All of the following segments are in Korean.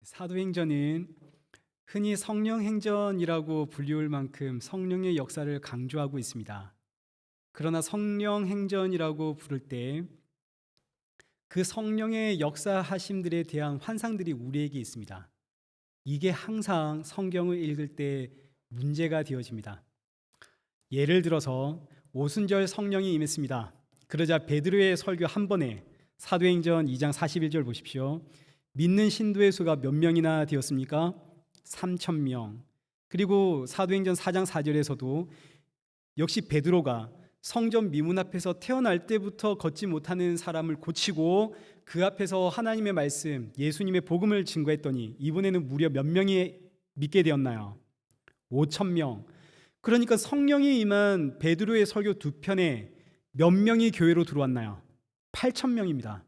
사도행전은 흔히 성령행전이라고 불리울 만큼 성령의 역사를 강조하고 있습니다. 그러나 성령행전이라고 부를 때 그 성령의 역사하심들에 대한 환상들이 우리에게 있습니다. 이게 항상 성경을 읽을 때 문제가 되어집니다. 예를 들어서 오순절 성령이 임했습니다. 그러자 베드로의 설교 한 번에 사도행전 2장 41절 보십시오. 믿는 신도의 수가 몇 명이나 되었습니까? 3,000명. 그리고 사도행전 4장 4절에서도 역시 베드로가 성전 미문 앞에서 태어날 때부터 걷지 못하는 사람을 고치고 그 앞에서 하나님의 말씀, 예수님의 복음을 증거했더니 이번에는 무려 몇 명이 믿게 되었나요? 5,000명. 그러니까 성령이 임한 베드로의 설교 두 편에 몇 명이 교회로 들어왔나요? 8,000명입니다.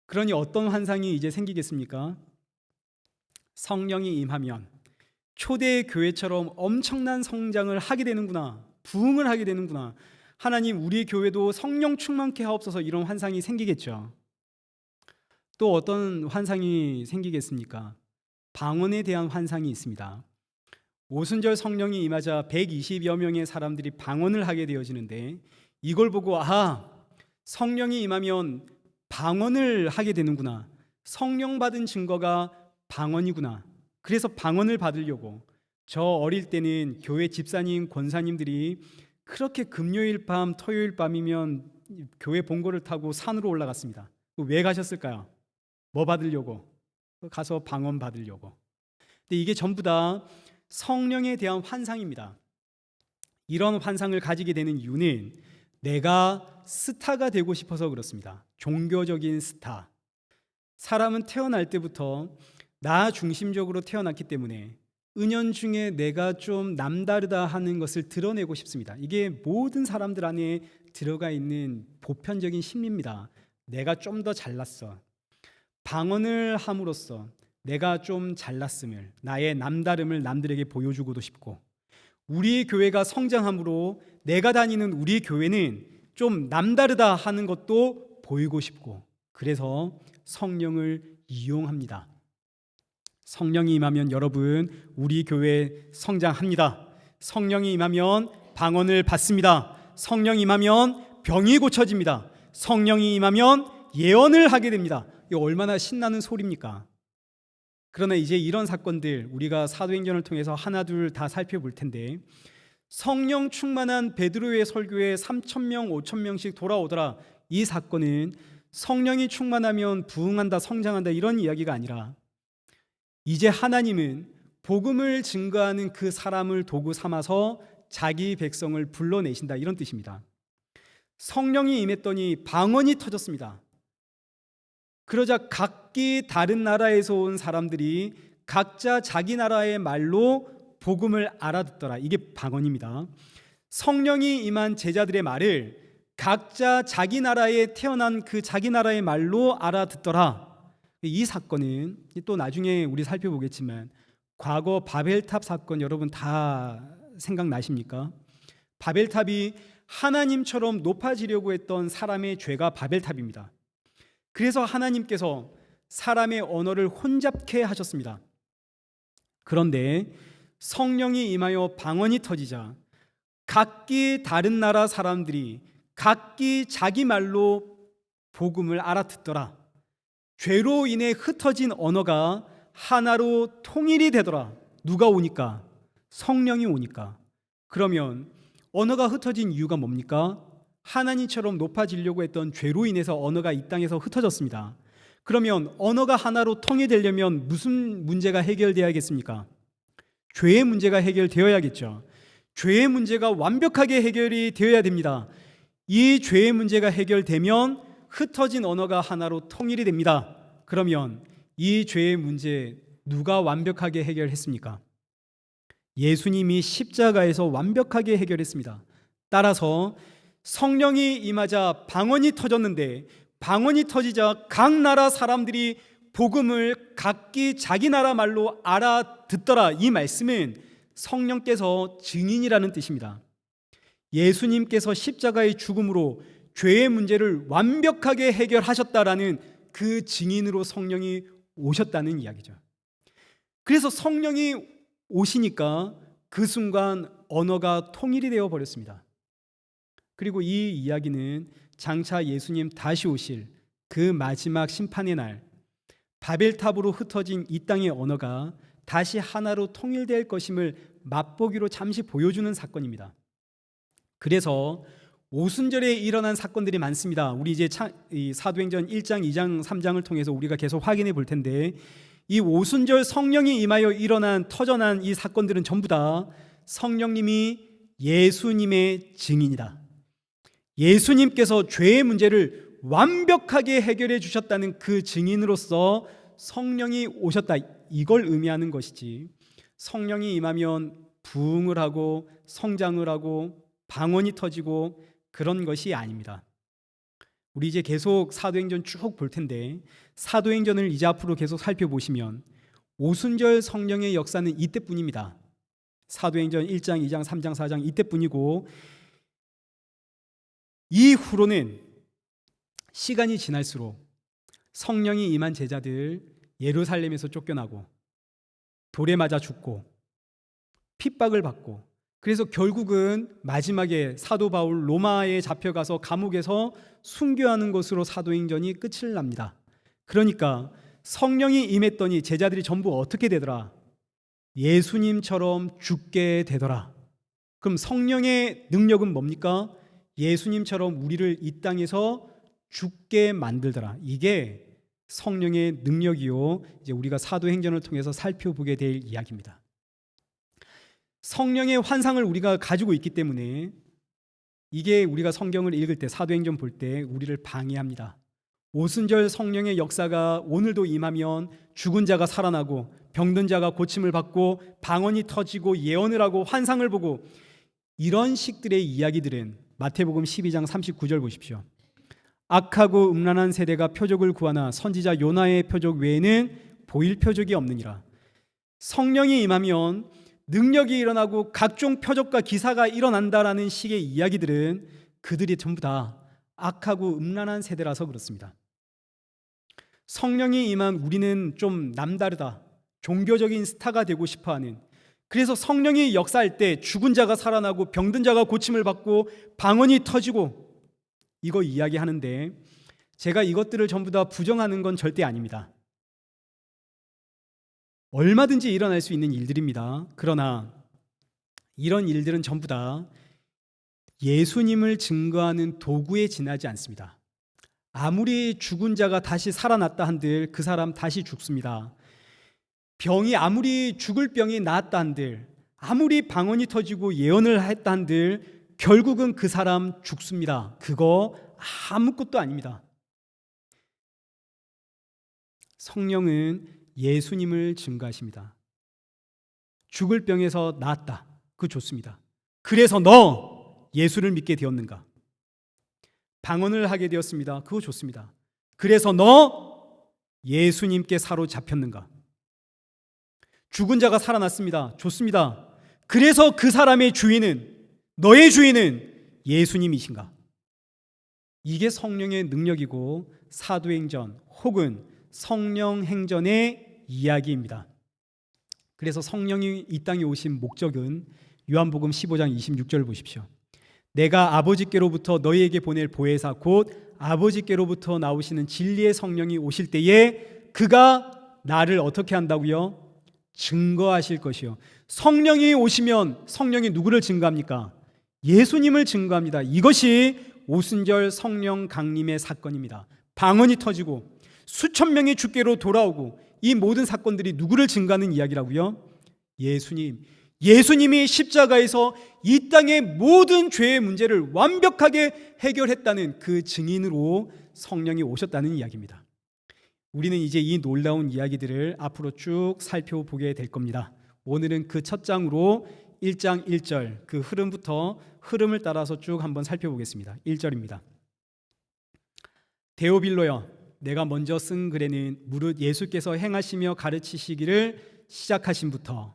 그러니 어떤 환상이 이제 생기겠습니까? 성령이 임하면 초대 교회처럼 엄청난 성장을 하게 되는구나, 부흥을 하게 되는구나, 하나님 우리 교회도 성령 충만케 하옵소서, 이런 환상이 생기겠죠. 또 어떤 환상이 생기겠습니까? 방언에 대한 환상이 있습니다. 오순절 성령이 임하자 120여 명의 사람들이 방언을 하게 되어지는데, 이걸 보고 성령이 임하면 방언을 하게 되는구나, 성령 받은 증거가 방언이구나, 그래서 방언을 받으려고 저 어릴 때는 교회 집사님, 권사님들이 그렇게 금요일 밤, 토요일 밤이면 교회 본고를 타고 산으로 올라갔습니다. 왜 가셨을까요? 뭐 받으려고? 가서 방언 받으려고. 근데 이게 전부 다 성령에 대한 환상입니다. 이런 환상을 가지게 되는 이유는 내가 스타가 되고 싶어서 그렇습니다. 종교적인 스타. 사람은 태어날 때부터 나 중심적으로 태어났기 때문에 은연중에 내가 좀 남다르다 하는 것을 드러내고 싶습니다. 이게 모든 사람들 안에 들어가 있는 보편적인 심리입니다. 내가 좀 더 잘났어. 방언을 함으로써 내가 좀 잘났음을, 나의 남다름을 남들에게 보여주고도 싶고, 우리 교회가 성장함으로 내가 다니는 우리 교회는 좀 남다르다 하는 것도 보이고 싶고, 그래서 성령을 이용합니다. 성령이 임하면 여러분, 우리 교회 성장합니다. 성령이 임하면 방언을 받습니다. 성령이 임하면 병이 고쳐집니다. 성령이 임하면 예언을 하게 됩니다. 이거 얼마나 신나는 소리입니까? 그러나 이제 이런 사건들 우리가 사도행전을 통해서 하나둘 다 살펴볼 텐데, 성령 충만한 베드로의 설교에 3,000명, 5,000명씩 돌아오더라, 이 사건은 성령이 충만하면 부흥한다, 성장한다, 이런 이야기가 아니라 이제 하나님은 복음을 증거하는 그 사람을 도구 삼아서 자기 백성을 불러내신다, 이런 뜻입니다. 성령이 임했더니 방언이 터졌습니다. 그러자 각기 다른 나라에서 온 사람들이 각자 자기 나라의 말로 복음을 알아듣더라. 이게 방언입니다. 성령이 임한 제자들의 말을 각자 자기 나라에 태어난 그 자기 나라의 말로 알아듣더라. 이 사건은 또 나중에 우리 살펴보겠지만 과거 바벨탑 사건 여러분 다 생각나십니까? 바벨탑이 하나님처럼 높아지려고 했던 사람의 죄가 바벨탑입니다. 그래서 하나님께서 사람의 언어를 혼잡케 하셨습니다. 그런데 성령이 임하여 방언이 터지자 각기 다른 나라 사람들이 각기 자기 말로 복음을 알아듣더라. 죄로 인해 흩어진 언어가 하나로 통일이 되더라. 누가 오니까? 성령이 오니까. 그러면 언어가 흩어진 이유가 뭡니까? 하나님처럼 높아지려고 했던 죄로 인해서 언어가 이 땅에서 흩어졌습니다. 그러면 언어가 하나로 통일되려면 무슨 문제가 해결되어야겠습니까? 죄의 문제가 해결되어야겠죠. 죄의 문제가 완벽하게 해결이 되어야 됩니다. 이 죄의 문제가 해결되면 흩어진 언어가 하나로 통일이 됩니다. 그러면 이 죄의 문제 누가 완벽하게 해결했습니까? 예수님이 십자가에서 완벽하게 해결했습니다. 따라서 성령이 임하자 방언이 터졌는데, 방언이 터지자 각 나라 사람들이 복음을 각기 자기 나라 말로 알아듣더라. 이 말씀은 성령께서 증인이라는 뜻입니다. 예수님께서 십자가의 죽음으로 죄의 문제를 완벽하게 해결하셨다라는 그 증인으로 성령이 오셨다는 이야기죠. 그래서 성령이 오시니까 그 순간 언어가 통일이 되어 버렸습니다. 그리고 이 이야기는 장차 예수님 다시 오실 그 마지막 심판의 날 바벨탑으로 흩어진 이 땅의 언어가 다시 하나로 통일될 것임을 맛보기로 잠시 보여주는 사건입니다. 그래서 오순절에 일어난 사건들이 많습니다. 우리 이제 사도행전 1장, 2장, 3장을 통해서 우리가 계속 확인해 볼 텐데, 이 오순절 성령이 임하여 일어난 터져난 이 사건들은 전부 다 성령님이 예수님의 증인이다. 예수님께서 죄의 문제를 완벽하게 해결해 주셨다는 그 증인으로서 성령이 오셨다, 이걸 의미하는 것이지, 성령이 임하면 부흥을 하고 성장을 하고 방언이 터지고 그런 것이 아닙니다. 우리 이제 계속 사도행전 쭉 볼 텐데, 사도행전을 이제 앞으로 계속 살펴보시면 오순절 성령의 역사는 이때뿐입니다. 사도행전 1장, 2장, 3장, 4장 이때뿐이고, 이후로는 시간이 지날수록 성령이 임한 제자들 예루살렘에서 쫓겨나고 돌에 맞아 죽고 핍박을 받고, 그래서 결국은 마지막에 사도 바울 로마에 잡혀가서 감옥에서 순교하는 것으로 사도행전이 끝을 납니다. 그러니까 성령이 임했더니 제자들이 전부 어떻게 되더라? 예수님처럼 죽게 되더라. 그럼 성령의 능력은 뭡니까? 예수님처럼 우리를 이 땅에서 죽게 만들더라. 이게 성령의 능력이요, 이제 우리가 사도행전을 통해서 살펴보게 될 이야기입니다. 성령의 환상을 우리가 가지고 있기 때문에 이게 우리가 성경을 읽을 때, 사도행전 볼 때 우리를 방해합니다. 오순절 성령의 역사가 오늘도 임하면 죽은 자가 살아나고 병든 자가 고침을 받고 방언이 터지고 예언을 하고 환상을 보고, 이런 식들의 이야기들은 마태복음 12장 39절 보십시오. 악하고 음란한 세대가 표적을 구하나 선지자 요나의 표적 외에는 보일 표적이 없느니라. 성령이 임하면 능력이 일어나고 각종 표적과 기사가 일어난다라는 식의 이야기들은 그들이 전부 다 악하고 음란한 세대라서 그렇습니다. 성령이 임한 우리는 좀 남다르다, 종교적인 스타가 되고 싶어하는, 그래서 성령이 역사할 때 죽은 자가 살아나고 병든 자가 고침을 받고 방언이 터지고 이거 이야기하는데, 제가 이것들을 전부 다 부정하는 건 절대 아닙니다. 얼마든지 일어날 수 있는 일들입니다. 그러나 이런 일들은 전부 다 예수님을 증거하는 도구에 지나지 않습니다. 아무리 죽은 자가 다시 살아났다 한들 그 사람 다시 죽습니다. 병이 아무리 죽을 병이 나았다 한들, 아무리 방언이 터지고 예언을 했다 한들 결국은 그 사람 죽습니다. 그거 아무것도 아닙니다. 성령은 예수님을 증거하십니다. 죽을 병에서 나았다, 그거 좋습니다. 그래서 너 예수를 믿게 되었는가? 방언을 하게 되었습니다. 그거 좋습니다. 그래서 너 예수님께 사로잡혔는가? 죽은 자가 살아났습니다. 좋습니다. 그래서 그 사람의 주인은, 너의 주인은 예수님이신가? 이게 성령의 능력이고 사도행전 혹은 성령행전의 이야기입니다. 그래서 성령이 이 땅에 오신 목적은 요한복음 15장 26절 보십시오. 내가 아버지께로부터 너희에게 보낼 보혜사 곧 아버지께로부터 나오시는 진리의 성령이 오실 때에 그가 나를 어떻게 한다고요? 증거하실 것이요. 성령이 오시면 성령이 누구를 증거합니까? 예수님을 증거합니다. 이것이 오순절 성령 강림의 사건입니다. 방언이 터지고 수천 명이 주께로 돌아오고, 이 모든 사건들이 누구를 증거하는 이야기라고요? 예수님. 예수님이 십자가에서 이 땅의 모든 죄의 문제를 완벽하게 해결했다는 그 증인으로 성령이 오셨다는 이야기입니다. 우리는 이제 이 놀라운 이야기들을 앞으로 쭉 살펴보게 될 겁니다. 오늘은 그 첫 장으로 1장 1절 그 흐름을 따라서 쭉 한번 살펴보겠습니다. 1절입니다. 데오빌로여, 내가 먼저 쓴 글에는 무릇 예수께서 행하시며 가르치시기를 시작하신부터.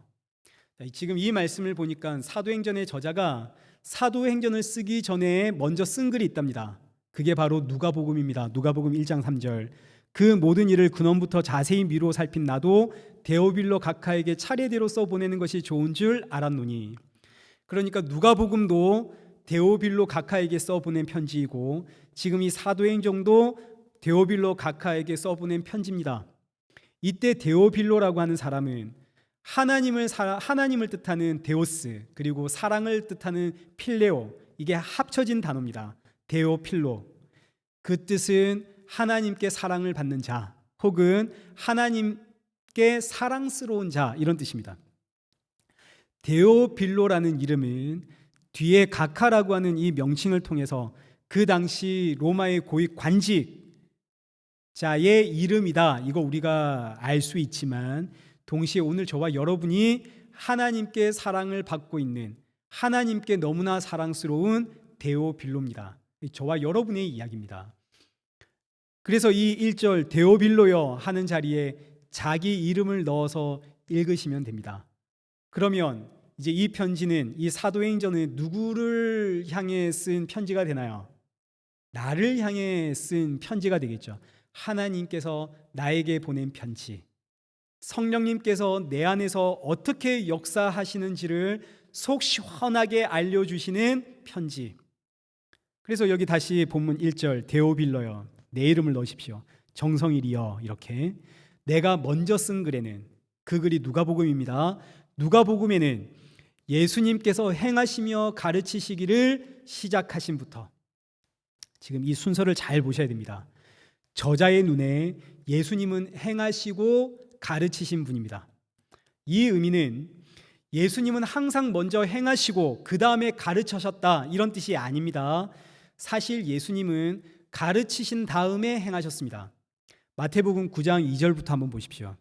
지금 이 말씀을 보니까 사도행전의 저자가 사도행전을 쓰기 전에 먼저 쓴 글이 있답니다. 그게 바로 누가복음입니다. 누가복음 1장 3절. 그 모든 일을 근원부터 자세히 미루어 살핀 나도 데오빌로 각하에게 차례대로 써보내는 것이 좋은 줄 알았노니. 그러니까 누가복음도 데오빌로 각하에게 써보낸 편지이고 지금 이 사도행전도 데오빌로 각하에게 써보낸 편지입니다. 이때 데오빌로라고 하는 사람은 하나님을 뜻하는 데오스, 그리고 사랑을 뜻하는 필레오, 이게 합쳐진 단어입니다. 데오필로. 그 뜻은 하나님께 사랑을 받는 자, 혹은 하나님께 사랑스러운 자, 이런 뜻입니다. 데오빌로라는 이름은 뒤에 각하라고 하는 이 명칭을 통해서 그 당시 로마의 고위 관직자의 이름이다, 이거 우리가 알 수 있지만 동시에 오늘 저와 여러분이 하나님께 사랑을 받고 있는, 하나님께 너무나 사랑스러운 데오빌로입니다. 저와 여러분의 이야기입니다. 그래서 이 1절 데오빌로여 하는 자리에 자기 이름을 넣어서 읽으시면 됩니다. 그러면 이제 이 편지는, 이 사도행전은 누구를 향해 쓴 편지가 되나요? 나를 향해 쓴 편지가 되겠죠. 하나님께서 나에게 보낸 편지, 성령님께서 내 안에서 어떻게 역사하시는지를 속 시원하게 알려주시는 편지. 그래서 여기 다시 본문 1절 데오빌로여, 내 이름을 넣으십시오. 정성일이여, 이렇게 내가 먼저 쓴 글에는, 그 글이 누가복음입니다. 누가복음에는 예수님께서 행하시며 가르치시기를 시작하신부터, 지금 이 순서를 잘 보셔야 됩니다. 저자의 눈에 예수님은 행하시고 가르치신 분입니다. 이 의미는 예수님은 항상 먼저 행하시고 그 다음에 가르치셨다, 이런 뜻이 아닙니다. 사실 예수님은 가르치신 다음에 행하셨습니다. 마태복음 9장 2절부터 한번 보십시오.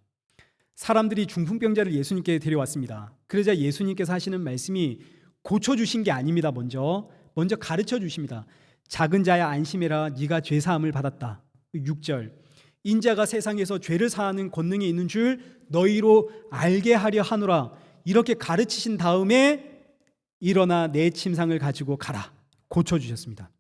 사람들이 중풍병자를 예수님께 데려왔습니다. 그러자 예수님께서 하시는 말씀이 고쳐주신 게 아닙니다. 먼저 가르쳐 주십니다. 작은 자야 안심해라, 네가 죄사함을 받았다. 6절 인자가 세상에서 죄를 사하는 권능이 있는 줄 너희로 알게 하려 하노라. 이렇게 가르치신 다음에 일어나 내 침상을 가지고 가라, 고쳐주셨습니다.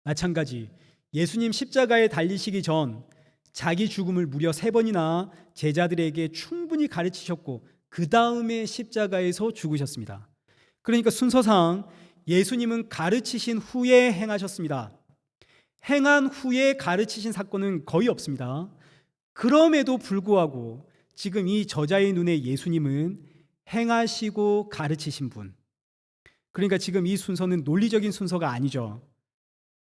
마찬가지 예수님 십자가에 달리시기 전 자기 죽음을 무려 3번이나 제자들에게 충분히 가르치셨고 그 다음에 십자가에서 죽으셨습니다. 그러니까 순서상 예수님은 가르치신 후에 행하셨습니다. 행한 후에 가르치신 사건은 거의 없습니다. 그럼에도 불구하고 지금 이 저자의 눈에 예수님은 행하시고 가르치신 분, 그러니까 지금 이 순서는 논리적인 순서가 아니죠.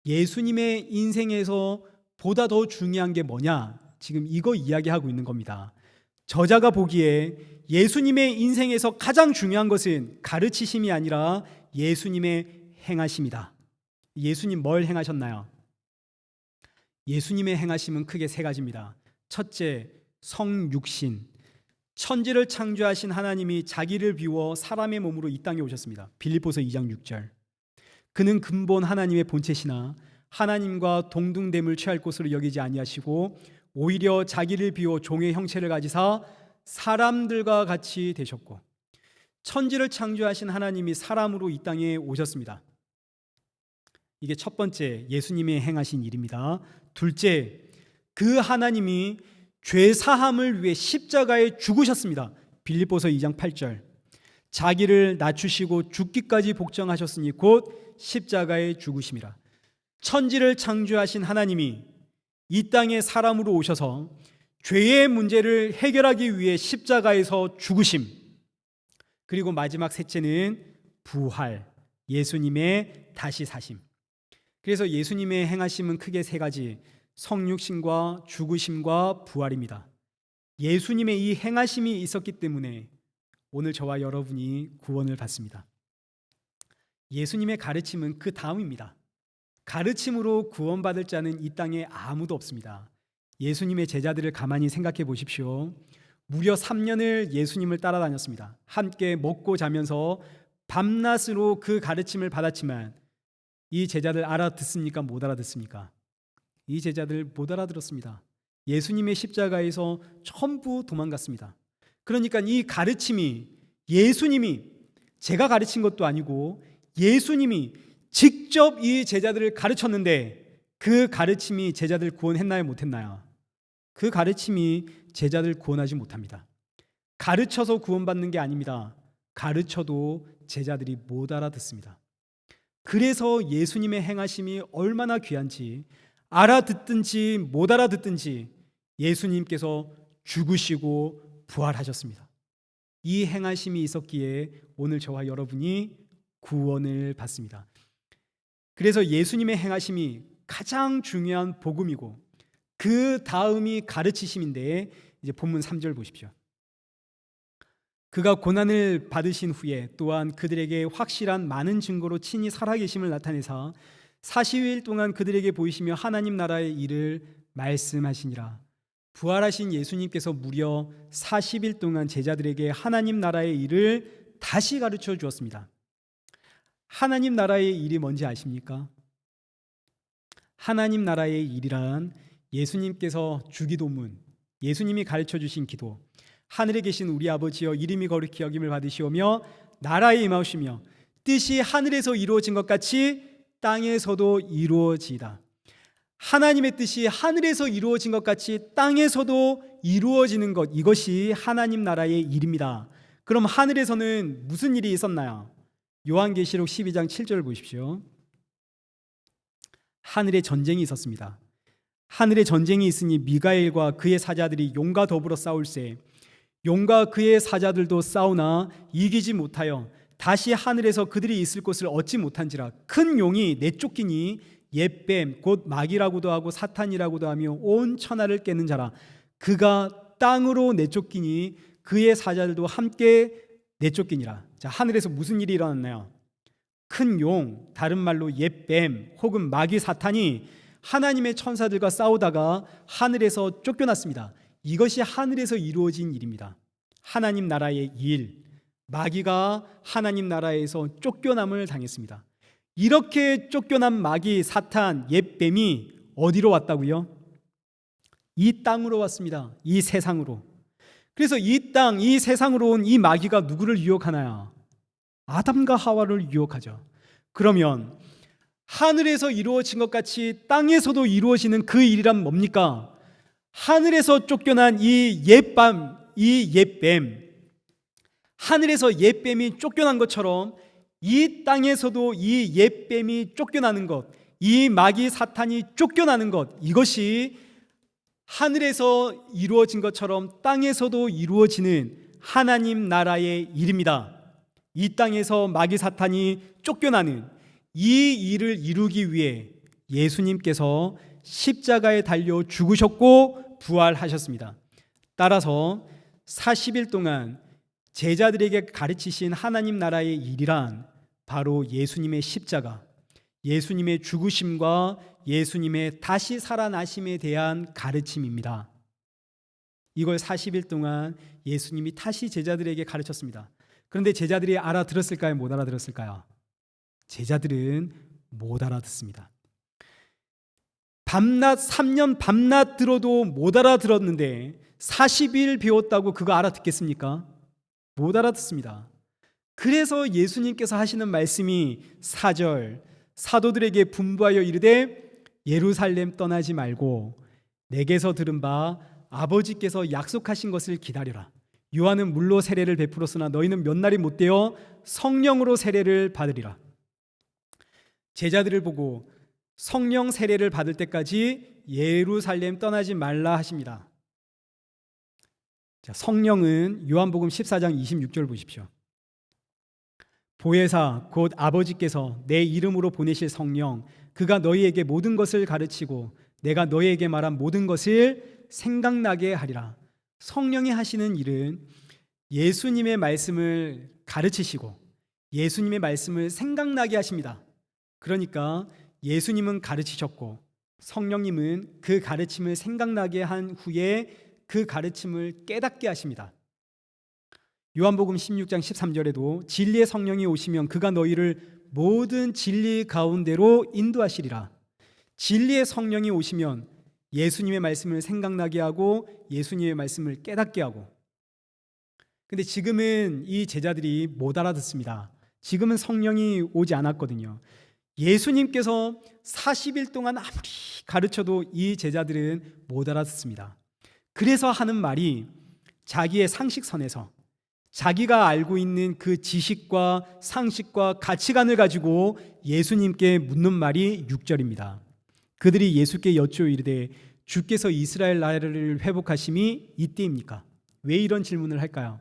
예수님의 인생에서 보다 더 중요한 게 뭐냐, 지금 이거 이야기하고 있는 겁니다. 저자가 보기에 예수님의 인생에서 가장 중요한 것은 가르치심이 아니라 예수님의 행하심이다. 예수님 뭘 행하셨나요? 예수님의 행하심은 크게 3가지입니다. 첫째, 성육신. 천지를 창조하신 하나님이 자기를 비워 사람의 몸으로 이 땅에 오셨습니다. 빌립보서 2장 6절. 그는 근본 하나님의 본체시나 하나님과 동등됨을 취할 것으로 여기지 아니하시고 오히려 자기를 비워 종의 형체를 가지사 사람들과 같이 되셨고, 천지를 창조하신 하나님이 사람으로 이 땅에 오셨습니다. 이게 첫 번째, 예수님이 행하신 일입니다. 둘째, 그 하나님이 죄 사함을 위해 십자가에 죽으셨습니다. 빌립보서 2장 8절. 자기를 낮추시고 죽기까지 복종하셨으니 곧 십자가에 죽으심이라. 천지를 창조하신 하나님이 이 땅에 사람으로 오셔서 죄의 문제를 해결하기 위해 십자가에서 죽으심. 그리고 마지막 셋째는 부활, 예수님의 다시 사심. 그래서 예수님의 행하심은 크게 3가지, 성육신과 죽으심과 부활입니다. 예수님의 이 행하심이 있었기 때문에 오늘 저와 여러분이 구원을 받습니다. 예수님의 가르침은 그 다음입니다. 가르침으로 구원받을 자는 이 땅에 아무도 없습니다. 예수님의 제자들을 가만히 생각해 보십시오. 무려 3년을 예수님을 따라다녔습니다. 함께 먹고 자면서 밤낮으로 그 가르침을 받았지만 이 제자들 알아듣습니까? 못 알아듣습니까? 이 제자들 못 알아들었습니다. 예수님의 십자가에서 전부 도망갔습니다. 그러니까 이 가르침이, 예수님이, 제가 가르친 것도 아니고 예수님이 직접 이 제자들을 가르쳤는데 그 가르침이 제자들 구원했나요, 못했나요? 그 가르침이 제자들 구원하지 못합니다. 가르쳐서 구원받는 게 아닙니다. 가르쳐도 제자들이 못 알아듣습니다. 그래서 예수님의 행하심이 얼마나 귀한지, 알아듣든지 못 알아듣든지 예수님께서 죽으시고 부활하셨습니다. 이 행하심이 있었기에 오늘 저와 여러분이 구원을 받습니다. 그래서 예수님의 행하심이 가장 중요한 복음이고 그 다음이 가르치심인데, 이제 본문 3절 보십시오. 그가 고난을 받으신 후에 또한 그들에게 확실한 많은 증거로 친히 살아계심을 나타내사 40일 동안 그들에게 보이시며 하나님 나라의 일을 말씀하시니라. 부활하신 예수님께서 무려 40일 동안 제자들에게 하나님 나라의 일을 다시 가르쳐 주었습니다. 하나님 나라의 일이 뭔지 아십니까? 하나님 나라의 일이란 예수님께서 주기도문, 예수님이 가르쳐 주신 기도, 하늘에 계신 우리 아버지여 이름이 거룩히 여김을 받으시오며 나라에 임하시며 뜻이 하늘에서 이루어진 것 같이 땅에서도 이루어지이다. 하나님의 뜻이 하늘에서 이루어진 것 같이 땅에서도 이루어지는 것, 이것이 하나님 나라의 일입니다. 그럼 하늘에서는 무슨 일이 있었나요? 요한계시록 12장 7절 보십시오. 하늘에 전쟁이 있었습니다. 하늘에 전쟁이 있으니 미가엘과 그의 사자들이 용과 더불어 싸울세 용과 그의 사자들도 싸우나 이기지 못하여 다시 하늘에서 그들이 있을 곳을 얻지 못한지라. 큰 용이 내쫓기니 옛뱀 곧 마귀라고도 하고 사탄이라고도 하며 온 천하를 깨는 자라. 그가 땅으로 내쫓기니 그의 사자들도 함께 내쫓기니라. 자, 하늘에서 무슨 일이 일어났나요? 큰 용, 다른 말로 옛뱀 혹은 마귀 사탄이 하나님의 천사들과 싸우다가 하늘에서 쫓겨났습니다. 이것이 하늘에서 이루어진 일입니다. 하나님 나라의 일, 마귀가 하나님 나라에서 쫓겨남을 당했습니다. 이렇게 쫓겨난 마귀, 사탄, 옛뱀이 어디로 왔다고요? 이 땅으로 왔습니다. 이 세상으로. 그래서 이 땅, 이 세상으로 온 이 마귀가 누구를 유혹하나요? 아담과 하와를 유혹하죠. 그러면 하늘에서 이루어진 것 같이 땅에서도 이루어지는 그 일이란 뭡니까? 하늘에서 쫓겨난 이 옛뱀, 하늘에서 옛뱀이 쫓겨난 것처럼 이 땅에서도 이 옛뱀이 쫓겨나는 것, 이 마귀 사탄이 쫓겨나는 것, 이것이 하늘에서 이루어진 것처럼 땅에서도 이루어지는 하나님 나라의 일입니다. 이 땅에서 마귀 사탄이 쫓겨나는 이 일을 이루기 위해 예수님께서 십자가에 달려 죽으셨고 부활하셨습니다. 따라서 40일 동안 제자들에게 가르치신 하나님 나라의 일이란 바로 예수님의 십자가, 예수님의 죽으심과 예수님의 다시 살아나심에 대한 가르침입니다. 이걸 40일 동안 예수님이 다시 제자들에게 가르쳤습니다. 그런데 제자들이 알아들었을까요? 못 알아들었을까요? 제자들은 못 알아듣습니다. 밤낮 3년 밤낮 들어도 못 알아들었는데 40일 배웠다고 그거 알아듣겠습니까? 못 알아듣습니다. 그래서 예수님께서 하시는 말씀이 4절, 사도들에게 분부하여 이르되 예루살렘 떠나지 말고 내게서 들은 바 아버지께서 약속하신 것을 기다려라. 요한은 물로 세례를 베풀었으나 너희는 몇 날이 못되어 성령으로 세례를 받으리라. 제자들을 보고 성령 세례를 받을 때까지 예루살렘 떠나지 말라 하십니다. 자, 성령은 요한복음 14장 26절 보십시오. 보혜사 곧 아버지께서 내 이름으로 보내실 성령, 그가 너희에게 모든 것을 가르치고 내가 너희에게 말한 모든 것을 생각나게 하리라. 성령이 하시는 일은 예수님의 말씀을 가르치시고 예수님의 말씀을 생각나게 하십니다. 그러니까 예수님은 가르치셨고 성령님은 그 가르침을 생각나게 한 후에 그 가르침을 깨닫게 하십니다. 요한복음 16장 13절에도 진리의 성령이 오시면 그가 너희를 모든 진리 가운데로 인도하시리라. 진리의 성령이 오시면 예수님의 말씀을 생각나게 하고 예수님의 말씀을 깨닫게 하고. 근데 지금은 이 제자들이 못 알아듣습니다. 지금은 성령이 오지 않았거든요. 예수님께서 40일 동안 아무리 가르쳐도 이 제자들은 못 알아듣습니다. 그래서 하는 말이 자기의 상식선에서 자기가 알고 있는 그 지식과 상식과 가치관을 가지고 예수님께 묻는 말이 6절입니다. 그들이 예수께 여쭈어 이르되 주께서 이스라엘 나라를 회복하심이 이때입니까? 왜 이런 질문을 할까요?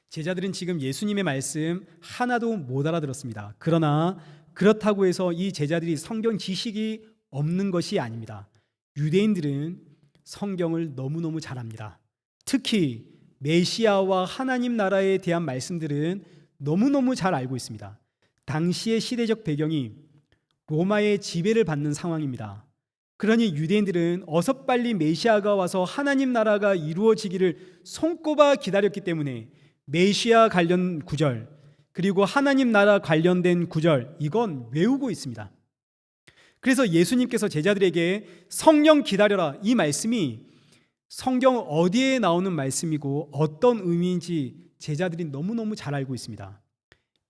제자들은 지금 예수님의 말씀 하나도 못 알아들었습니다. 그러나 그렇다고 해서 이 제자들이 성경 지식이 없는 것이 아닙니다. 유대인들은 성경을 너무너무 잘 압니다. 특히 메시아와 하나님 나라에 대한 말씀들은 너무너무 잘 알고 있습니다. 당시의 시대적 배경이 로마의 지배를 받는 상황입니다. 그러니 유대인들은 어서 빨리 메시아가 와서 하나님 나라가 이루어지기를 손꼽아 기다렸기 때문에 메시아 관련 구절 그리고 하나님 나라 관련된 구절 이건 외우고 있습니다. 그래서 예수님께서 제자들에게 성령 기다려라 이 말씀이 성경 어디에 나오는 말씀이고 어떤 의미인지 제자들이 너무너무 잘 알고 있습니다.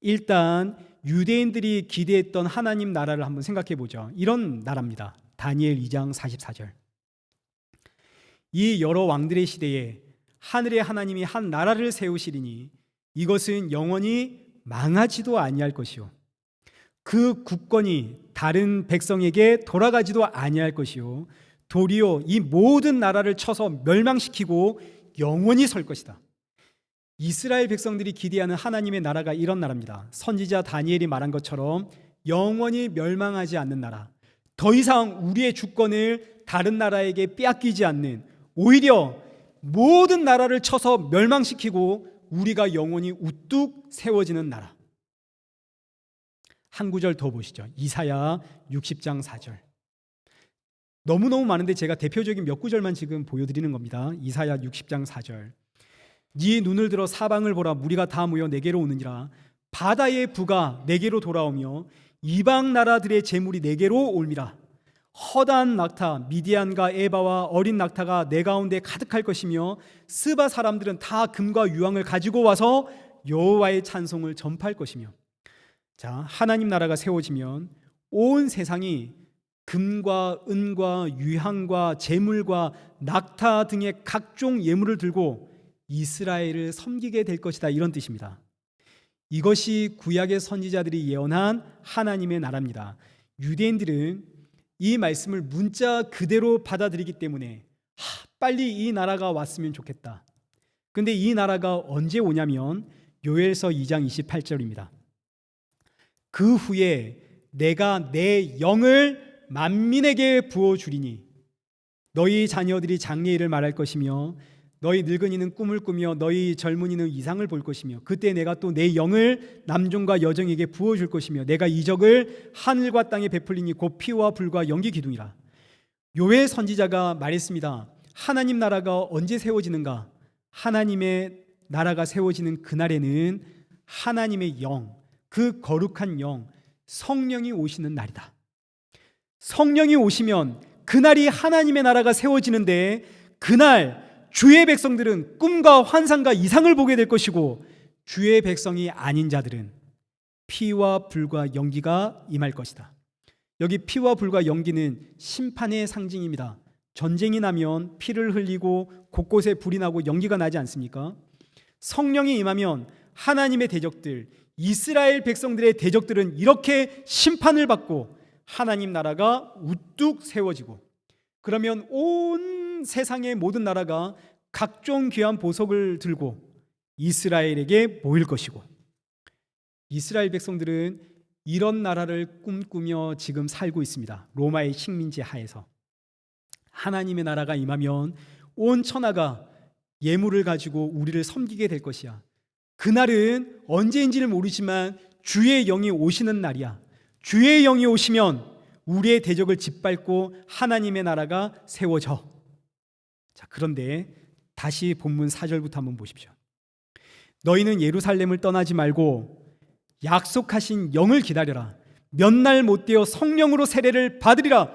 일단 유대인들이 기대했던 하나님 나라를 한번 생각해 보죠. 이런 나라입니다. 다니엘 2장 44절. 이 여러 왕들의 시대에 하늘의 하나님이 한 나라를 세우시리니 이것은 영원히 망하지도 아니할 것이요 그 국권이 다른 백성에게 돌아가지도 아니할 것이요 도리어 이 모든 나라를 쳐서 멸망시키고 영원히 설 것이다. 이스라엘 백성들이 기대하는 하나님의 나라가 이런 나라입니다. 선지자 다니엘이 말한 것처럼 영원히 멸망하지 않는 나라, 더 이상 우리의 주권을 다른 나라에게 빼앗기지 않는, 오히려 모든 나라를 쳐서 멸망시키고 우리가 영원히 우뚝 세워지는 나라. 한 구절 더 보시죠. 이사야 60장 4절. 너무너무 많은데 제가 대표적인 몇 구절만 지금 보여드리는 겁니다. 이사야 60장 4절. 네 눈을 들어 사방을 보라. 무리가 다 모여 내게로 오느니라. 바다의 부가 내게로 돌아오며 이방 나라들의 재물이 내게로 올미라. 허다한 낙타 미디안과 에바와 어린 낙타가 내 가운데 가득할 것이며 스바 사람들은 다 금과 유황을 가지고 와서 여호와의 찬송을 전파할 것이며. 자, 하나님 나라가 세워지면 온 세상이 금과 은과 유향과 재물과 낙타 등의 각종 예물을 들고 이스라엘을 섬기게 될 것이다, 이런 뜻입니다. 이것이 구약의 선지자들이 예언한 하나님의 나라입니다. 유대인들은 이 말씀을 문자 그대로 받아들이기 때문에 빨리 이 나라가 왔으면 좋겠다. 근데 이 나라가 언제 오냐면 요엘서 2장 28절입니다. 그 후에 내가 내 영을 만민에게 부어주리니 너희 자녀들이 장래일을 말할 것이며 너희 늙은이는 꿈을 꾸며 너희 젊은이는 이상을 볼 것이며 그때 내가 또 내 영을 남종과 여종에게 부어줄 것이며 내가 이적을 하늘과 땅에 베풀리니 곧 피와 불과 연기 기둥이라. 요엘 선지자가 말했습니다. 하나님 나라가 언제 세워지는가? 하나님의 나라가 세워지는 그날에는 하나님의 영, 그 거룩한 영, 성령이 오시는 날이다. 성령이 오시면 그날이 하나님의 나라가 세워지는데 그날 주의 백성들은 꿈과 환상과 이상을 보게 될 것이고 주의 백성이 아닌 자들은 피와 불과 연기가 임할 것이다. 여기 피와 불과 연기는 심판의 상징입니다. 전쟁이 나면 피를 흘리고 곳곳에 불이 나고 연기가 나지 않습니까? 성령이 임하면 하나님의 대적들, 이스라엘 백성들의 대적들은 이렇게 심판을 받고 하나님 나라가 우뚝 세워지고, 그러면 온 세상의 모든 나라가 각종 귀한 보석을 들고 이스라엘에게 모일 것이고, 이스라엘 백성들은 이런 나라를 꿈꾸며 지금 살고 있습니다. 로마의 식민지 하에서. 하나님의 나라가 임하면 온 천하가 예물을 가지고 우리를 섬기게 될 것이야. 그날은 언제인지를 모르지만 주의 영이 오시는 날이야. 주의 영이 오시면 우리의 대적을 짓밟고 하나님의 나라가 세워져. 자, 그런데 다시 본문 4절부터 한번 보십시오. 너희는 예루살렘을 떠나지 말고 약속하신 영을 기다려라. 몇 날 못되어 성령으로 세례를 받으리라.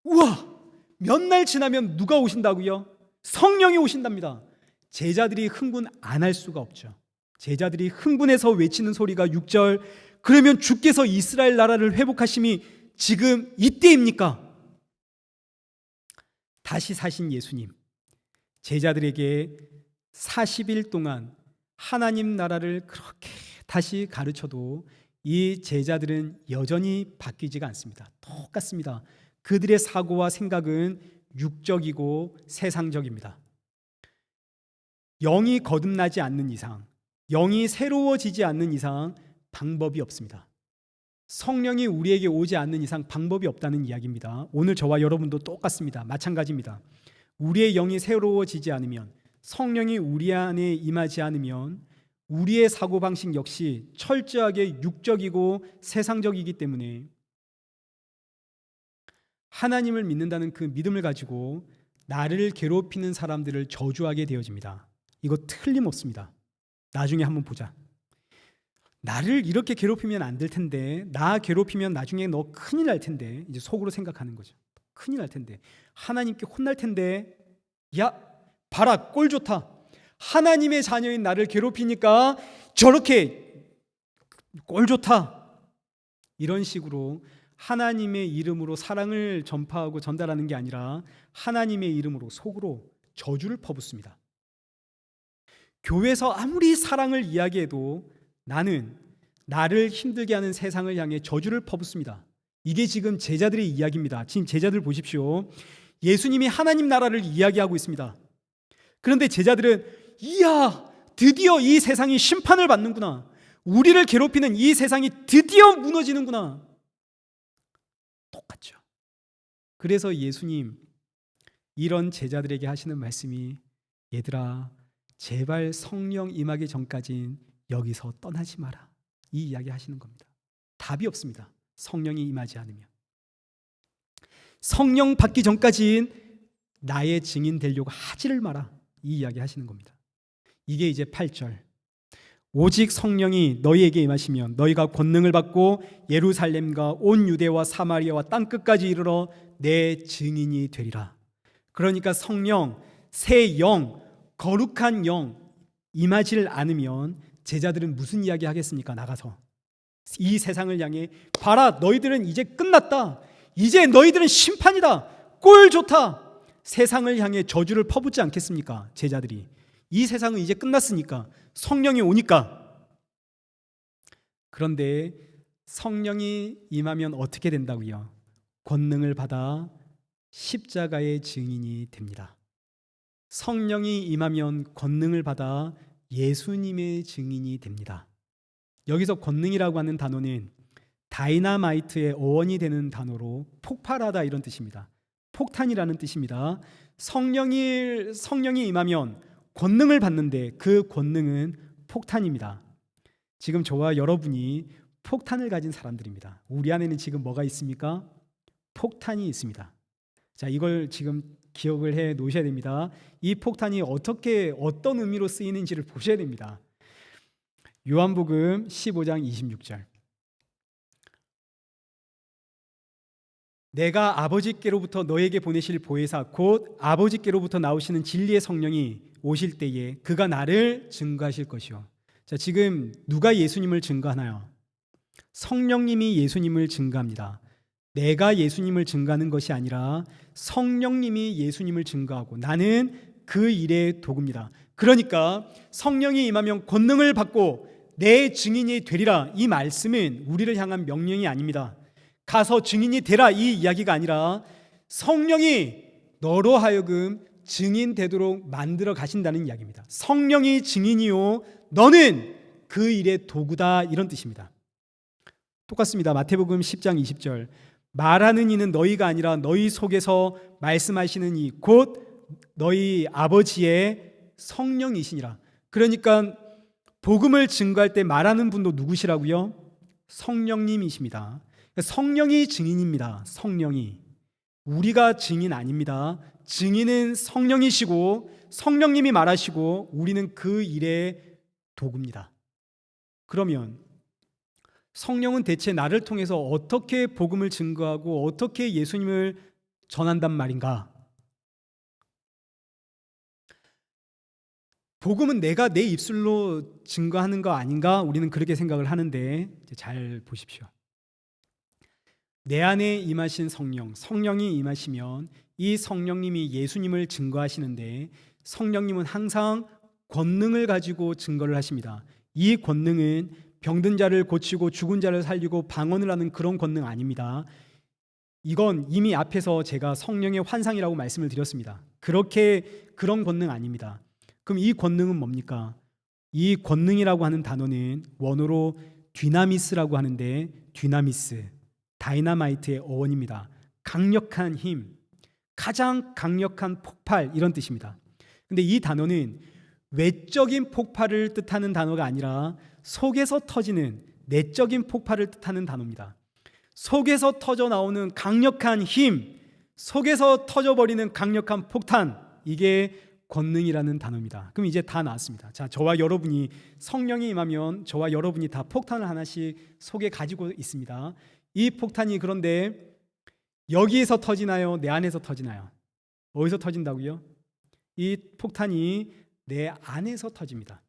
우와! 몇 날 지나면 누가 오신다고요? 성령이 오신답니다. 제자들이 흥분 안 할 수가 없죠. 제자들이 흥분해서 외치는 소리가 6절, 그러면 주께서 이스라엘 나라를 회복하심이 지금 이때입니까? 다시 사신 예수님, 제자들에게 40일 동안 하나님 나라를 그렇게 다시 가르쳐도 이 제자들은 여전히 바뀌지가 않습니다. 똑같습니다. 그들의 사고와 생각은 육적이고 세상적입니다. 영이 거듭나지 않는 이상, 영이 새로워지지 않는 이상 방법이 없습니다. 성령이 우리에게 오지 않는 이상 방법이 없다는 이야기입니다. 오늘 저와 여러분도 똑같습니다. 마찬가지입니다. 우리의 영이 새로워지지 않으면, 성령이 우리 안에 임하지 않으면 우리의 사고방식 역시 철저하게 육적이고 세상적이기 때문에 하나님을 믿는다는 그 믿음을 가지고 나를 괴롭히는 사람들을 저주하게 되어집니다. 이거 틀림없습니다. 나중에 한번 보자. 나를 이렇게 괴롭히면 안 될 텐데, 나 괴롭히면 나중에 너 큰일 날 텐데, 이제 속으로 생각하는 거죠. 큰일 날 텐데, 하나님께 혼날 텐데, 야 봐라 꼴 좋다. 하나님의 자녀인 나를 괴롭히니까 저렇게 꼴 좋다. 이런 식으로 하나님의 이름으로 사랑을 전파하고 전달하는 게 아니라 하나님의 이름으로 속으로 저주를 퍼붓습니다. 교회에서 아무리 사랑을 이야기해도 나는 나를 힘들게 하는 세상을 향해 저주를 퍼붓습니다. 이게 지금 제자들의 이야기입니다. 지금 제자들 보십시오. 예수님이 하나님 나라를 이야기하고 있습니다. 그런데 제자들은 이야, 드디어 이 세상이 심판을 받는구나. 우리를 괴롭히는 이 세상이 드디어 무너지는구나. 똑같죠. 그래서 예수님 이런 제자들에게 하시는 말씀이, 얘들아 제발 성령 임하기 전까진 여기서 떠나지 마라. 이 이야기 하시는 겁니다. 답이 없습니다. 성령이 임하지 않으면. 성령 받기 전까진 나의 증인 되려고 하지를 마라. 이 이야기 하시는 겁니다. 이게 이제 8절. 오직 성령이 너희에게 임하시면 너희가 권능을 받고 예루살렘과 온 유대와 사마리아와 땅끝까지 이르러 내 증인이 되리라. 그러니까 성령, 새 영, 거룩한 영 임하지를 않으면 제자들은 무슨 이야기 하겠습니까? 나가서 이 세상을 향해 봐라, 너희들은 이제 끝났다. 이제 너희들은 심판이다. 꼴 좋다. 세상을 향해 저주를 퍼붓지 않겠습니까? 제자들이 이 세상은 이제 끝났으니까, 성령이 오니까. 그런데 성령이 임하면 어떻게 된다고요? 권능을 받아 십자가의 증인이 됩니다. 성령이 임하면 권능을 받아 예수님의 증인이 됩니다. 여기서 권능이라고 하는 단어는 다이나마이트의 어원이 되는 단어로 폭발하다 이런 뜻입니다. 폭탄이라는 뜻입니다. 성령이 임하면 권능을 받는데 그 권능은 폭탄입니다. 지금 저와 여러분이 폭탄을 가진 사람들입니다. 우리 안에는 지금 뭐가 있습니까? 폭탄이 있습니다. 자, 이걸 지금 기억을 해 놓으셔야 됩니다. 이 폭탄이 어떤 의미로 쓰이는지를 보셔야 됩니다. 요한복음 15장 26절. 내가 아버지께로부터 너에게 보내실 보혜사 곧 아버지께로부터 나오시는 진리의 성령이 오실 때에 그가 나를 증거하실 것이요. 자, 지금 누가 예수님을 증거하나요? 성령님이 예수님을 증거합니다. 내가 예수님을 증거하는 것이 아니라 성령님이 예수님을 증거하고 나는 그 일의 도구입니다. 그러니까 성령이 임하면 권능을 받고 내 증인이 되리라. 이 말씀은 우리를 향한 명령이 아닙니다. 가서 증인이 되라 이 이야기가 아니라 성령이 너로 하여금 증인 되도록 만들어 가신다는 이야기입니다. 성령이 증인이요 너는 그 일의 도구다 이런 뜻입니다. 똑같습니다. 마태복음 10장 20절. 말하는 이는 너희가 아니라 너희 속에서 말씀하시는 이 곧 너희 아버지의 성령이시니라. 그러니까 복음을 증거할 때 말하는 분도 누구시라고요? 성령님이십니다. 성령이 증인입니다. 성령이. 우리가 증인 아닙니다. 증인은 성령이시고 성령님이 말하시고 우리는 그 일의 도구입니다. 그러면 성령은 대체 나를 통해서 어떻게 복음을 증거하고 어떻게 예수님을 전한단 말인가? 복음은 내가 내 입술로 증거하는 거 아닌가? 우리는 그렇게 생각을 하는데 잘 보십시오. 내 안에 임하신 성령이 임하시면 이 성령님이 예수님을 증거하시는데 성령님은 항상 권능을 가지고 증거를 하십니다. 이 권능은 병든 자를 고치고 죽은 자를 살리고 방언을 하는 그런 권능 아닙니다. 이건 이미 앞에서 제가 성령의 환상이라고 말씀을 드렸습니다. 그런 권능 아닙니다. 그럼 이 권능은 뭡니까? 이 권능이라고 하는 단어는 원어로 디나미스라고 하는데 디나미스, 다이나마이트의 어원입니다. 강력한 힘, 가장 강력한 폭발 이런 뜻입니다. 근데 이 단어는 외적인 폭발을 뜻하는 단어가 아니라 속에서 터지는 내적인 폭발을 뜻하는 단어입니다. 속에서 터져 나오는 강력한 힘, 속에서 터져버리는 강력한 폭탄, 이게 권능이라는 단어입니다. 그럼 이제 다 나왔습니다. 자, 저와 여러분이 성령이 임하면 저와 여러분이 다 폭탄을 하나씩 속에 가지고 있습니다. 이 폭탄이 그런데 여기에서 터지나요? 내 안에서 터지나요? 어디서 터진다고요? 이 폭탄이 내 안에서 터집니다.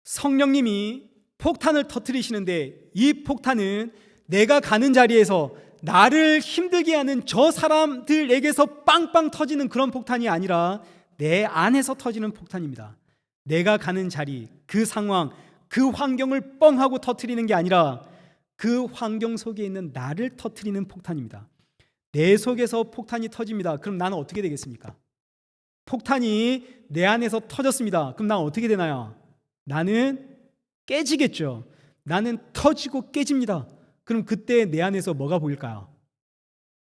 성령님이 폭탄을 터뜨리시는데 이 폭탄은 내가 가는 자리에서 나를 힘들게 하는 저 사람들에게서 빵빵 터지는 그런 폭탄이 아니라 내 안에서 터지는 폭탄입니다. 내가 가는 자리, 그 상황, 그 환경을 뻥 하고 터뜨리는 게 아니라 그 환경 속에 있는 나를 터뜨리는 폭탄입니다. 내 속에서 폭탄이 터집니다. 그럼 나는 어떻게 되겠습니까? 폭탄이 내 안에서 터졌습니다. 그럼 나는 어떻게 되나요? 나는 깨지겠죠. 나는 터지고 깨집니다. 그럼 그때 내 안에서 뭐가 보일까요?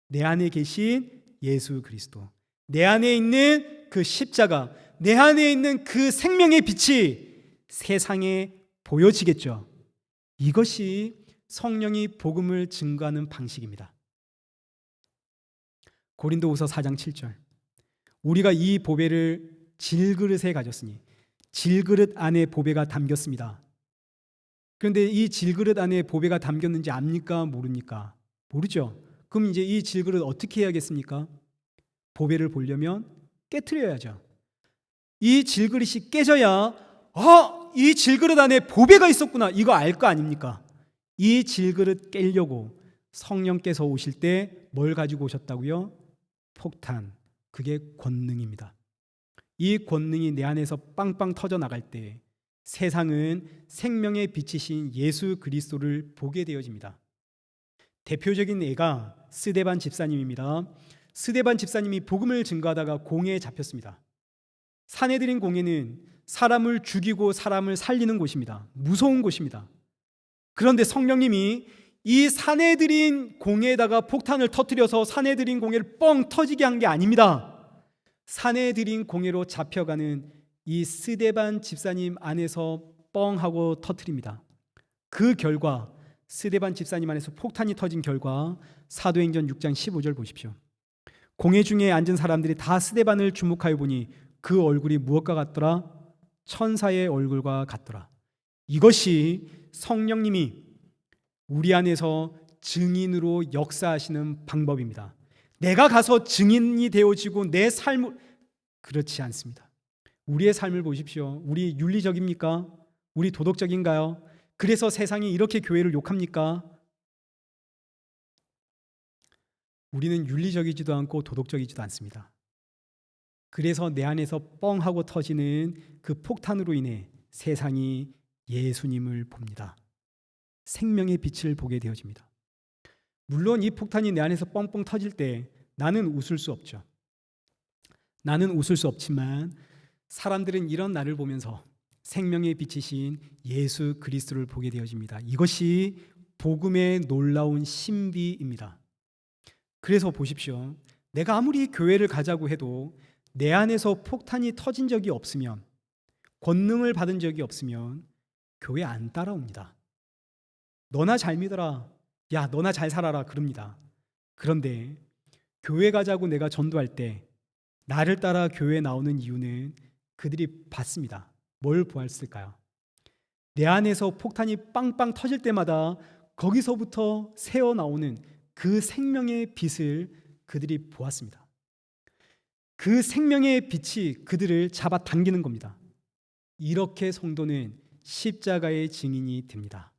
내 안에 계신 예수 그리스도, 내 안에 있는 그 십자가, 내 안에 있는 그 생명의 빛이 세상에 보여지겠죠. 이것이 성령이 복음을 증거하는 방식입니다. 고린도후서 4장 7절, 우리가 이 보배를 질그릇에 가졌으니 질그릇 안에 보배가 담겼습니다. 그런데 이 질그릇 안에 보배가 담겼는지 압니까? 모릅니까? 모르죠. 그럼 이제 이 질그릇 어떻게 해야겠습니까? 보배를 보려면 깨트려야죠. 이 질그릇이 깨져야 이 질그릇 안에 보배가 있었구나, 이거 알 거 아닙니까? 이 질그릇 깨려고 성령께서 오실 때 뭘 가지고 오셨다고요? 폭탄, 그게 권능입니다. 이 권능이 내 안에서 빵빵 터져 나갈 때 세상은 생명의 빛이신 예수 그리스도를 보게 되어집니다. 대표적인 예가 스데반 집사님입니다. 스데반 집사님이 복음을 증거하다가 공회에 잡혔습니다. 사내들인 공회는 사람을 죽이고 사람을 살리는 곳입니다. 무서운 곳입니다. 그런데 성령님이 이 사내들인 공회에다가 폭탄을 터뜨려서 사내들인 공회를 뻥 터지게 한 게 아닙니다. 사내들인 공회로 잡혀가는 이 스데반 집사님 안에서 뻥 하고 터뜨립니다. 그 결과 스데반 집사님 안에서 폭탄이 터진 결과 사도행전 6장 15절 보십시오. 공회 중에 앉은 사람들이 다 스데반을 주목하여 보니 그 얼굴이 무엇과 같더라? 천사의 얼굴과 같더라. 이것이 성령님이 우리 안에서 증인으로 역사하시는 방법입니다. 내가 가서 증인이 되어지고 내 삶을, 그렇지 않습니다. 우리의 삶을 보십시오. 우리 윤리적입니까? 우리 도덕적인가요? 그래서 세상이 이렇게 교회를 욕합니까? 우리는 윤리적이지도 않고 도덕적이지도 않습니다. 그래서 내 안에서 뻥하고 터지는 그 폭탄으로 인해 세상이 예수님을 봅니다. 생명의 빛을 보게 되어집니다. 물론 이 폭탄이 내 안에서 뻥뻥 터질 때 나는 웃을 수 없죠. 나는 웃을 수 없지만 사람들은 이런 나를 보면서 생명의 빛이신 예수 그리스도를 보게 되어집니다. 이것이 복음의 놀라운 신비입니다. 그래서 보십시오. 내가 아무리 교회를 가자고 해도 내 안에서 폭탄이 터진 적이 없으면, 권능을 받은 적이 없으면 교회 안 따라옵니다. 너나 잘 믿어라, 야 너나 잘 살아라 그럽니다. 그런데 교회 가자고 내가 전도할 때 나를 따라 교회에 나오는 이유는 그들이 봤습니다. 뭘 보았을까요? 내 안에서 폭탄이 빵빵 터질 때마다 거기서부터 새어나오는 그 생명의 빛을 그들이 보았습니다. 그 생명의 빛이 그들을 잡아당기는 겁니다. 이렇게 성도는 십자가의 증인이 됩니다.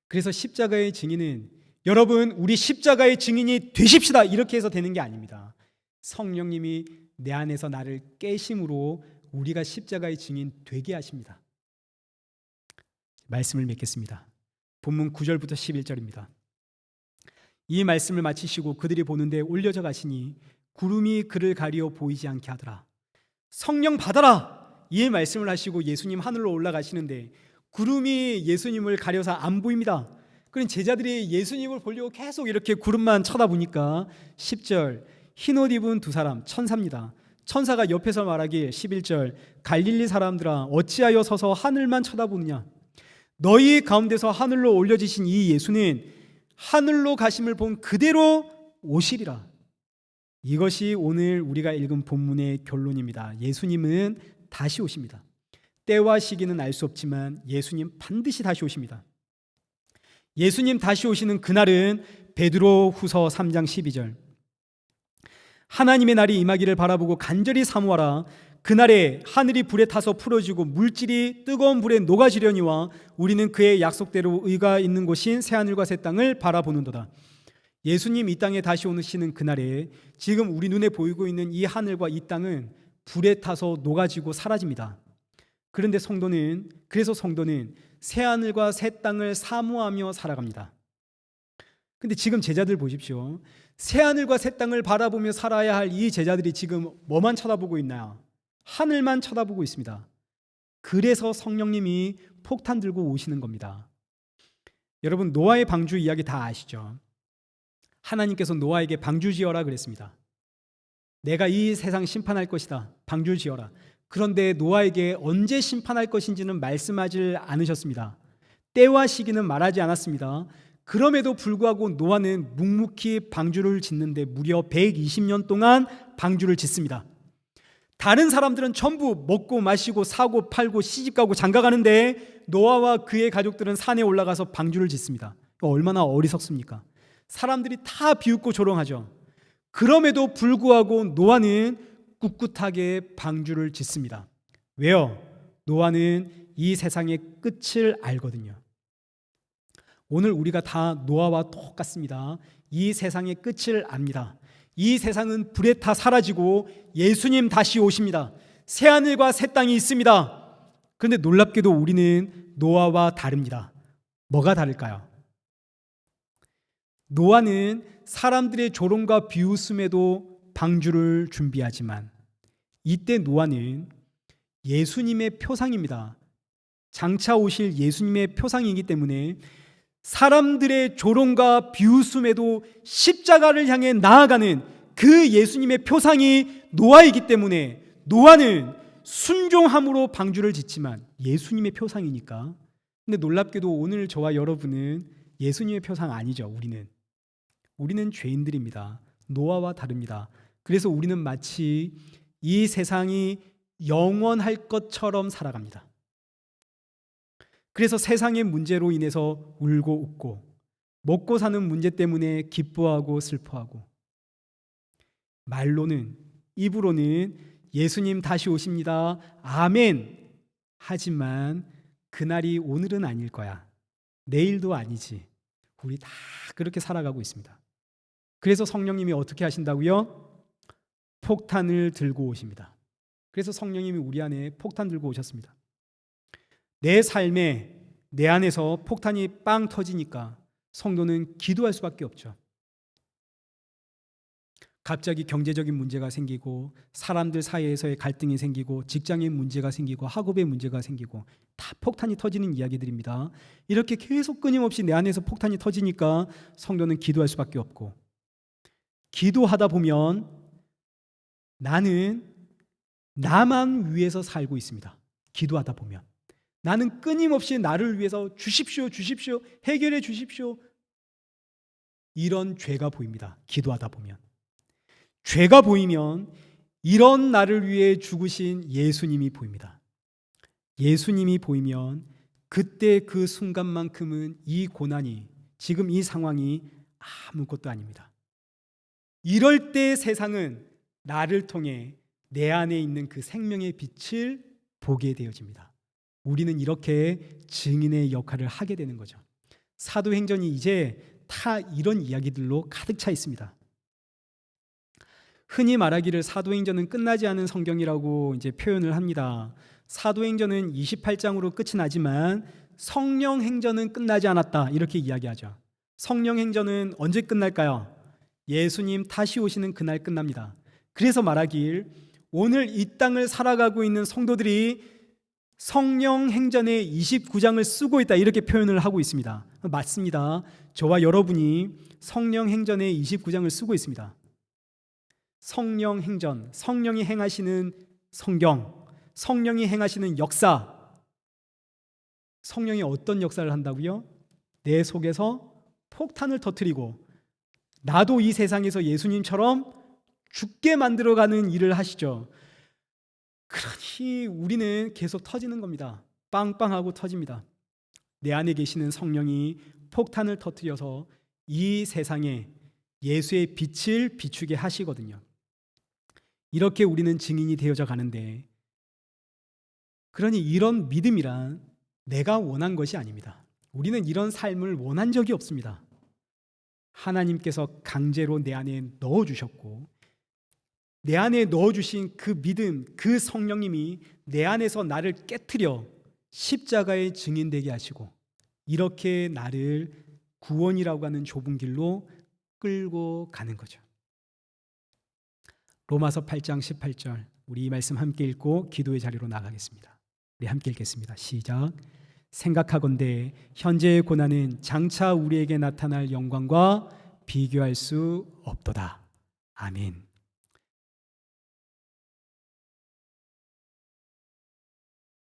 그래서 십자가의 증인은 여러분 우리 십자가의 증인이 되십시다 이렇게 해서 되는 게 아닙니다. 성령님이 내 안에서 나를 깨심으로 우리가 십자가의 증인 되게 하십니다. 말씀을 맺겠습니다. 본문 9절부터 11절입니다. 이 말씀을 마치시고 그들이 보는데 올려져 가시니 구름이 그를 가리어 보이지 않게 하더라. 성령 받아라 이 말씀을 하시고 예수님 하늘로 올라가시는데 구름이 예수님을 가려서 안 보입니다. 그런 제자들이 예수님을 보려고 계속 이렇게 구름만 쳐다보니까 10절 흰 옷 입은 두 사람 천사입니다. 천사가 옆에서 말하길 11절 갈릴리 사람들아 어찌하여 서서 하늘만 쳐다보느냐. 너희 가운데서 하늘로 올려지신 이 예수는 하늘로 가심을 본 그대로 오시리라. 이것이 오늘 우리가 읽은 본문의 결론입니다. 예수님은 다시 오십니다. 때와 시기는 알 수 없지만 예수님 반드시 다시 오십니다. 예수님 다시 오시는 그날은 베드로후서 3장 12절 하나님의 날이 임하기를 바라보고 간절히 사모하라. 그날에 하늘이 불에 타서 풀어지고 물질이 뜨거운 불에 녹아지려니와 우리는 그의 약속대로 의가 있는 곳인 새하늘과 새 땅을 바라보는도다. 예수님 이 땅에 다시 오시는 그날에 지금 우리 눈에 보이고 있는 이 하늘과 이 땅은 불에 타서 녹아지고 사라집니다. 그런데 성도는 새하늘과 새 땅을 사모하며 살아갑니다. 근데 지금 제자들 보십시오. 새하늘과 새 땅을 바라보며 살아야 할 이 제자들이 지금 뭐만 쳐다보고 있나요? 하늘만 쳐다보고 있습니다. 그래서 성령님이 폭탄 들고 오시는 겁니다. 여러분 노아의 방주 이야기 다 아시죠? 하나님께서 노아에게 방주 지어라 그랬습니다. 내가 이 세상 심판할 것이다. 방주 지어라. 그런데 노아에게 언제 심판할 것인지는 말씀하지 않으셨습니다. 때와 시기는 말하지 않았습니다. 그럼에도 불구하고 노아는 묵묵히 방주를 짓는데 무려 120년 동안 방주를 짓습니다. 다른 사람들은 전부 먹고 마시고 사고 팔고 시집가고 장가가는데 노아와 그의 가족들은 산에 올라가서 방주를 짓습니다. 얼마나 어리석습니까? 사람들이 다 비웃고 조롱하죠. 그럼에도 불구하고 노아는 꿋꿋하게 방주를 짓습니다. 왜요? 노아는 이 세상의 끝을 알거든요. 오늘 우리가 다 노아와 똑같습니다. 이 세상의 끝을 압니다. 이 세상은 불에 타 사라지고 예수님 다시 오십니다. 새하늘과 새 땅이 있습니다. 그런데 놀랍게도 우리는 노아와 다릅니다. 뭐가 다를까요? 노아는 사람들의 조롱과 비웃음에도 방주를 준비하지만 이때 노아는 예수님의 표상입니다. 장차 오실 예수님의 표상이기 때문에 사람들의 조롱과 비웃음에도 십자가를 향해 나아가는 그 예수님의 표상이 노아이기 때문에 노아는 순종함으로 방주를 짓지만 예수님의 표상이니까. 근데 놀랍게도 오늘 저와 여러분은 예수님의 표상 아니죠. 우리는 죄인들입니다. 노아와 다릅니다. 그래서 우리는 마치 이 세상이 영원할 것처럼 살아갑니다. 그래서 세상의 문제로 인해서 울고 웃고 먹고 사는 문제 때문에 기뻐하고 슬퍼하고 말로는 입으로는 예수님 다시 오십니다. 아멘. 하지만 그날이 오늘은 아닐 거야. 내일도 아니지. 우리 다 그렇게 살아가고 있습니다. 그래서 성령님이 어떻게 하신다고요? 폭탄을 들고 오십니다. 그래서 성령님이 우리 안에 폭탄 들고 오셨습니다. 내 삶에 내 안에서 폭탄이 빵 터지니까 성도는 기도할 수밖에 없죠. 갑자기 경제적인 문제가 생기고 사람들 사이에서의 갈등이 생기고 직장의 문제가 생기고 학업의 문제가 생기고 다 폭탄이 터지는 이야기들입니다. 이렇게 계속 끊임없이 내 안에서 폭탄이 터지니까 성도는 기도할 수밖에 없고 기도하다 보면 나는 나만 위해서 살고 있습니다. 기도하다 보면 나는 끊임없이 나를 위해서 주십시오, 주십시오, 해결해 주십시오. 이런 죄가 보입니다. 기도하다 보면. 죄가 보이면 이런 나를 위해 죽으신 예수님이 보입니다. 예수님이 보이면 그때 그 순간만큼은 이 고난이, 지금 이 상황이 아무것도 아닙니다. 이럴 때 세상은 나를 통해 내 안에 있는 그 생명의 빛을 보게 되어집니다. 우리는 이렇게 증인의 역할을 하게 되는 거죠. 사도행전이 이제 다 이런 이야기들로 가득 차 있습니다. 흔히 말하기를 사도행전은 끝나지 않은 성경이라고 이제 표현을 합니다. 사도행전은 28장으로 끝이 나지만 성령행전은 끝나지 않았다, 이렇게 이야기하죠. 성령행전은 언제 끝날까요? 예수님 다시 오시는 그날 끝납니다. 그래서 말하길 오늘 이 땅을 살아가고 있는 성도들이 성령행전의 29장을 쓰고 있다, 이렇게 표현을 하고 있습니다. 맞습니다. 저와 여러분이 성령행전의 29장을 쓰고 있습니다. 성령행전, 성령이 행하시는 성경, 성령이 행하시는 역사. 성령이 어떤 역사를 한다고요? 내 속에서 폭탄을 터뜨리고 나도 이 세상에서 예수님처럼 죽게 만들어가는 일을 하시죠. 그러니 우리는 계속 터지는 겁니다. 빵빵하고 터집니다. 내 안에 계시는 성령이 폭탄을 터뜨려서 이 세상에 예수의 빛을 비추게 하시거든요. 이렇게 우리는 증인이 되어져 가는데, 그러니 이런 믿음이란 내가 원한 것이 아닙니다. 우리는 이런 삶을 원한 적이 없습니다. 하나님께서 강제로 내 안에 넣어주셨고, 내 안에 넣어주신 그 믿음, 그 성령님이 내 안에서 나를 깨트려 십자가의 증인되게 하시고, 이렇게 나를 구원이라고 하는 좁은 길로 끌고 가는 거죠. 로마서 8장 18절, 우리 이 말씀 함께 읽고 기도의 자리로 나가겠습니다. 우리 함께 읽겠습니다. 시작. 생각하건대 현재의 고난은 장차 우리에게 나타날 영광과 비교할 수 없도다. 아멘.